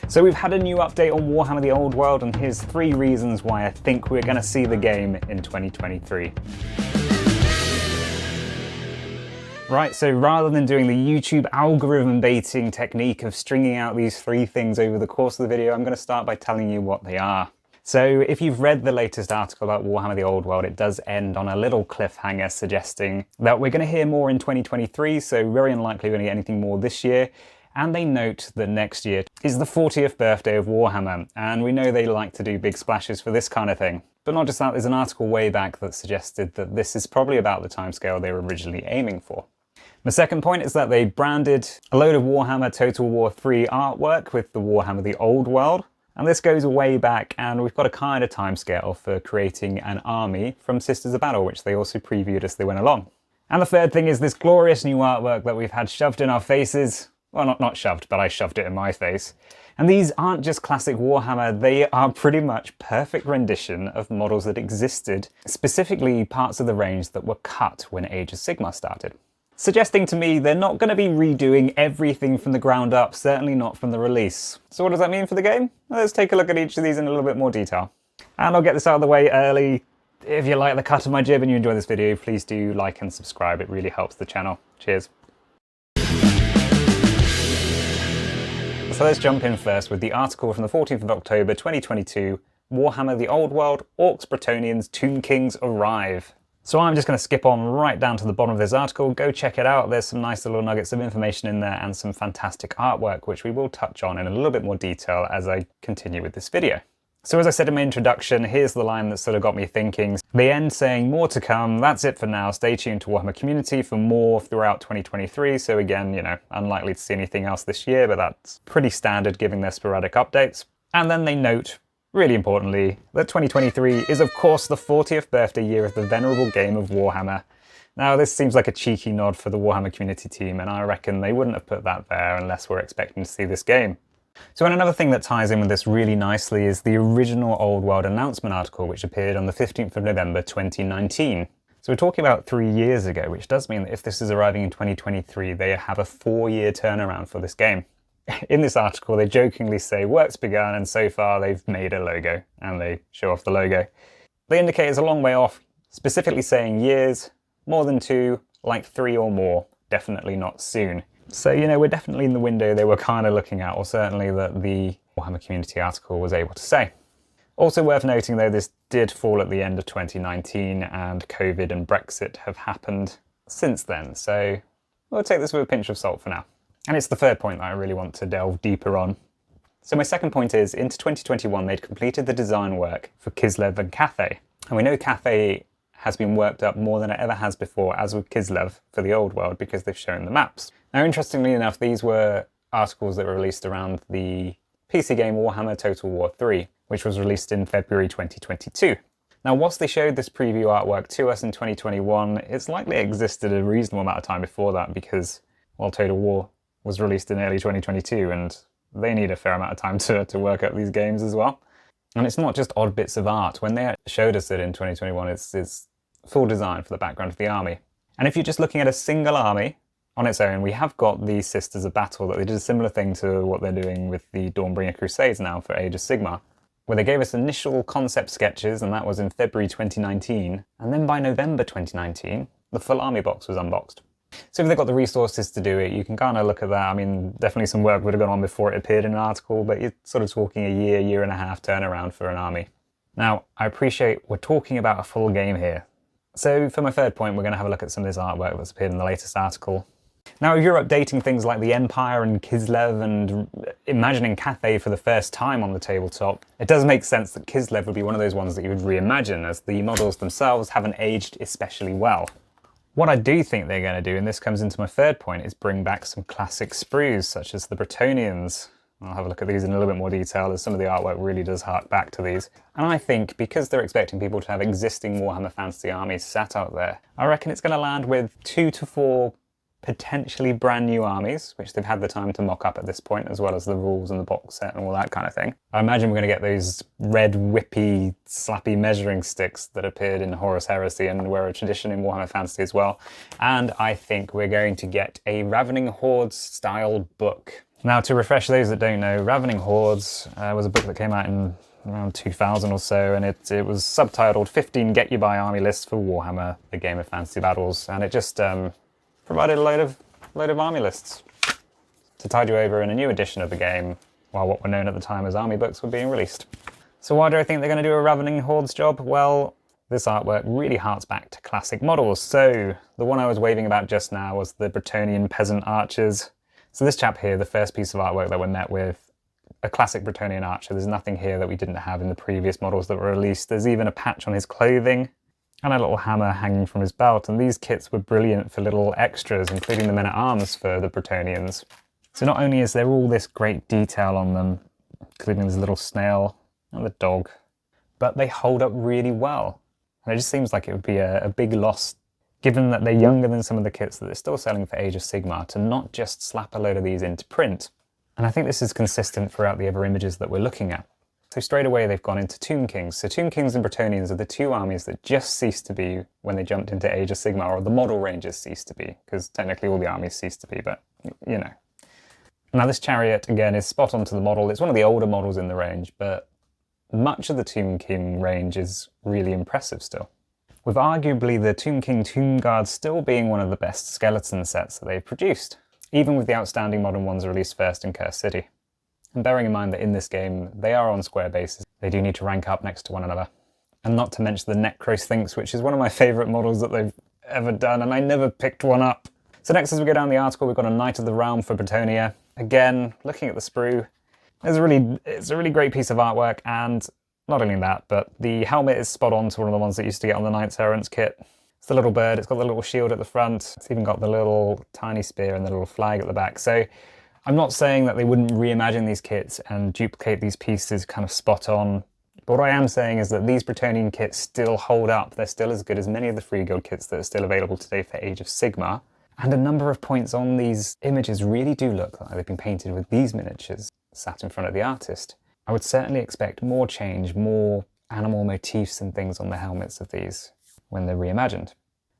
So we've had a new update on Warhammer the Old World, and here's 3 reasons why I think we're going to see the game in 2023. Right, so rather than doing the YouTube algorithm baiting technique of stringing out these 3 things over the course of the video, I'm going to start by telling you what they are. So if you've read the latest article about Warhammer the Old World, it does end on a little cliffhanger suggesting that we're going to hear more in 2023, so very unlikely we're going to get anything more this year. And they note that next year is the 40th birthday of Warhammer, and we know they like to do big splashes for this kind of thing. But not just that, there's an article way back that suggested that this is probably about the timescale they were originally aiming for. The second point is that they branded a load of Warhammer Total War 3 artwork with the Warhammer the Old World. And this goes way back, and we've got a kind of timescale for creating an army from Sisters of Battle, which they also previewed as they went along. And the third thing is this glorious new artwork that we've had shoved in our faces. Well, not shoved, but I shoved it in my face. And these aren't just classic Warhammer, they are pretty much perfect rendition of models that existed, specifically parts of the range that were cut when Age of Sigmar started. Suggesting to me they're not going to be redoing everything from the ground up, certainly not from the release. So what does that mean for the game? Well, let's take a look at each of these in a little bit more detail. And I'll get this out of the way early. If you like the cut of my jib and you enjoy this video, please do like and subscribe, it really helps the channel. Cheers. So let's jump in first with the article from the 14th of October 2022, Warhammer the Old World, Orcs, Bretonnians, Tomb Kings arrive. So I'm just going to skip on right down to the bottom of this article, go check it out, there's some nice little nuggets of information in there and some fantastic artwork which we will touch on in a little bit more detail as I continue with this video. So as I said in my introduction, here's the line that sort of got me thinking. They end saying more to come, that's it for now, stay tuned to Warhammer Community for more throughout 2023, so again, you know, unlikely to see anything else this year, but that's pretty standard given their sporadic updates. And then they note, really importantly, that 2023 is of course the 40th birthday year of the venerable game of Warhammer. Now this seems like a cheeky nod for the Warhammer Community team, and I reckon they wouldn't have put that there unless we're expecting to see this game. So and another thing that ties in with this really nicely is the original Old World announcement article which appeared on the 15th of November 2019. So we're talking about 3 years ago, which does mean that if this is arriving in 2023, they have a 4-year turnaround for this game. In this article, they jokingly say work's begun and so far they've made a logo, and they show off the logo. They indicate it's a long way off, specifically saying years, more than 2, like 3 or more, definitely not soon. So, you know, we're definitely in the window they were kind of looking at, or certainly that the Warhammer Community article was able to say. Also worth noting though, this did fall at the end of 2019 and COVID and Brexit have happened since then, so we'll take this with a pinch of salt for now. And it's the third point that I really want to delve deeper on. So my second point is, into 2021 they'd completed the design work for Kislev and Cathay. And we know Cathay has been worked up more than it ever has before, as with Kislev for the Old World, because they've shown the maps. Now interestingly enough, these were articles that were released around the PC game Warhammer Total War 3, which was released in February 2022. Now whilst they showed this preview artwork to us in 2021, it's likely existed a reasonable amount of time before that because, well, Total War was released in early 2022 and they need a fair amount of time to work up these games as well. And it's not just odd bits of art. When they showed us it in 2021, it's full design for the background of the army. And if you're just looking at a single army on its own, we have got the Sisters of Battle that they did a similar thing to what they're doing with the Dawnbringer Crusades now for Age of Sigmar, where they gave us initial concept sketches, and that was in February 2019, and then by November 2019, the full army box was unboxed. So if they've got the resources to do it, you can kind of look at that. I mean, definitely some work would have gone on before it appeared in an article, but you're sort of talking a year and a half turnaround for an army. Now, I appreciate we're talking about a full game here. So for my third point, we're going to have a look at some of this artwork that's appeared in the latest article. Now, if you're updating things like the Empire and Kislev and imagining Cathay for the first time on the tabletop, it does make sense that Kislev would be one of those ones that you would reimagine, as the models themselves haven't aged especially well. What I do think they're going to do, and this comes into my third point, is bring back some classic sprues, such as the Brittonians. I'll have a look at these in a little bit more detail, as some of the artwork really does hark back to these. And I think, because they're expecting people to have existing Warhammer Fantasy armies sat out there, I reckon it's going to land with 2 to 4 potentially brand new armies, which they've had the time to mock up at this point, as well as the rules and the box set and all that kind of thing. I imagine we're going to get those red, whippy, slappy measuring sticks that appeared in Horus Heresy and were a tradition in Warhammer Fantasy as well. And I think we're going to get a Ravening Horde style book. Now, to refresh those that don't know, Ravening Hordes was a book that came out in around 2000 or so, and it was subtitled 15 Get You By Army Lists for Warhammer, the game of Fantasy Battles, and it just provided a load of army lists to tide you over in a new edition of the game, while what were known at the time as army books were being released. So why do I think they're going to do a Ravening Hordes job? Well, this artwork really harks back to classic models. So the one I was waving about just now was the Brittonian Peasant archers. So this chap here, the first piece of artwork that we're met with, a classic Brittonian archer. There's nothing here that we didn't have in the previous models that were released. There's even a patch on his clothing and a little hammer hanging from his belt. And these kits were brilliant for little extras, including the men-at-arms for the Britonians. So not only is there all this great detail on them, including this little snail and the dog, but they hold up really well. And it just seems like it would be a big loss, given that they're younger than some of the kits that they're still selling for Age of Sigmar, to not just slap a load of these into print. And I think this is consistent throughout the other images that we're looking at. So straight away they've gone into Tomb Kings. So Tomb Kings and Britonians are the two armies that just ceased to be when they jumped into Age of Sigmar, or the model ranges ceased to be, because technically all the armies ceased to be, but you know. Now this chariot, again, is spot on to the model. It's one of the older models in the range, but much of the Tomb King range is really impressive still, with arguably the Tomb King Tomb Guard still being one of the best skeleton sets that they've produced, even with the outstanding modern ones released first in Curse City. And bearing in mind that in this game, they are on square bases, they do need to rank up next to one another. And not to mention the Necro-Sphinx, which is one of my favourite models that they've ever done, and I never picked one up. So next, as we go down the article, we've got a Knight of the Realm for Britonia. Again, looking at the sprue, it's a really great piece of artwork, and not only that, but the helmet is spot on to one of the ones that used to get on the Knights Errant's kit. It's the little bird, it's got the little shield at the front, it's even got the little tiny spear and the little flag at the back. So I'm not saying that they wouldn't reimagine these kits and duplicate these pieces kind of spot on, but what I am saying is that these Bretonnian kits still hold up. They're still as good as many of the Free Guild kits that are still available today for Age of Sigmar. And a number of points on these images really do look like they've been painted with these miniatures sat in front of the artist. I would certainly expect more change, more animal motifs and things on the helmets of these when they're reimagined.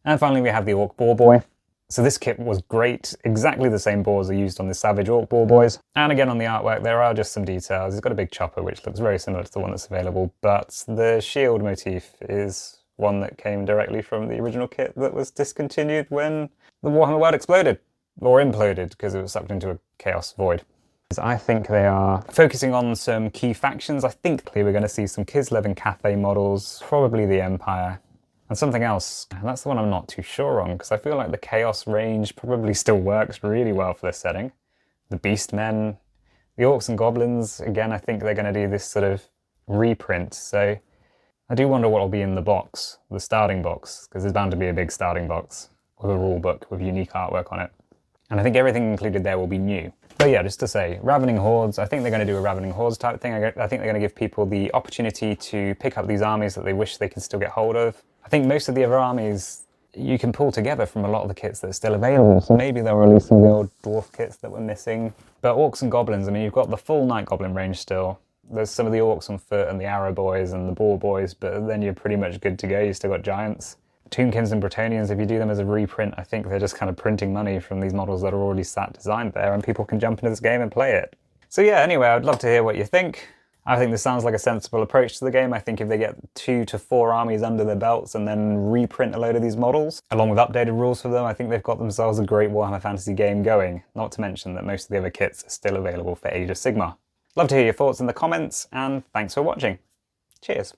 And finally we have the Orc Boar Boy. So this kit was great, exactly the same boars are used on the Savage Orc Boar Boys. And again on the artwork there are just some details. It's got a big chopper which looks very similar to the one that's available, but the shield motif is one that came directly from the original kit that was discontinued when the Warhammer world exploded, or imploded, because it was sucked into a chaos void. I think they are focusing on some key factions. I think we're going to see some Kislev and Cathay models, probably the Empire, and something else. And that's the one I'm not too sure on, because I feel like the Chaos range probably still works really well for this setting. The Beastmen, the Orcs and Goblins, again, I think they're going to do this sort of reprint. So I do wonder what will be in the box, the starting box, because there's bound to be a big starting box with a rule book with unique artwork on it. And I think everything included there will be new. But yeah, just to say, Ravening Hordes, I think they're going to do a Ravening Hordes type thing. I think they're going to give people the opportunity to pick up these armies that they wish they could still get hold of. I think most of the other armies you can pull together from a lot of the kits that are still available. So maybe they'll release some of the old dwarf kits that were missing. But Orcs and Goblins, I mean, you've got the full Night Goblin range still. There's some of the Orcs on foot and the Arrow Boys and the Boar Boys, but then you're pretty much good to go. You've still got Giants. Tomb Kings and Britonians, if you do them as a reprint, I think they're just kind of printing money from these models that are already designed there, and people can jump into this game and play it. So yeah, anyway, I'd love to hear what you think. I think this sounds like a sensible approach to the game. I think if they get 2 to 4 armies under their belts and then reprint a load of these models, along with updated rules for them, I think they've got themselves a great Warhammer Fantasy game going. Not to mention that most of the other kits are still available for Age of Sigmar. Love to hear your thoughts in the comments, and thanks for watching. Cheers.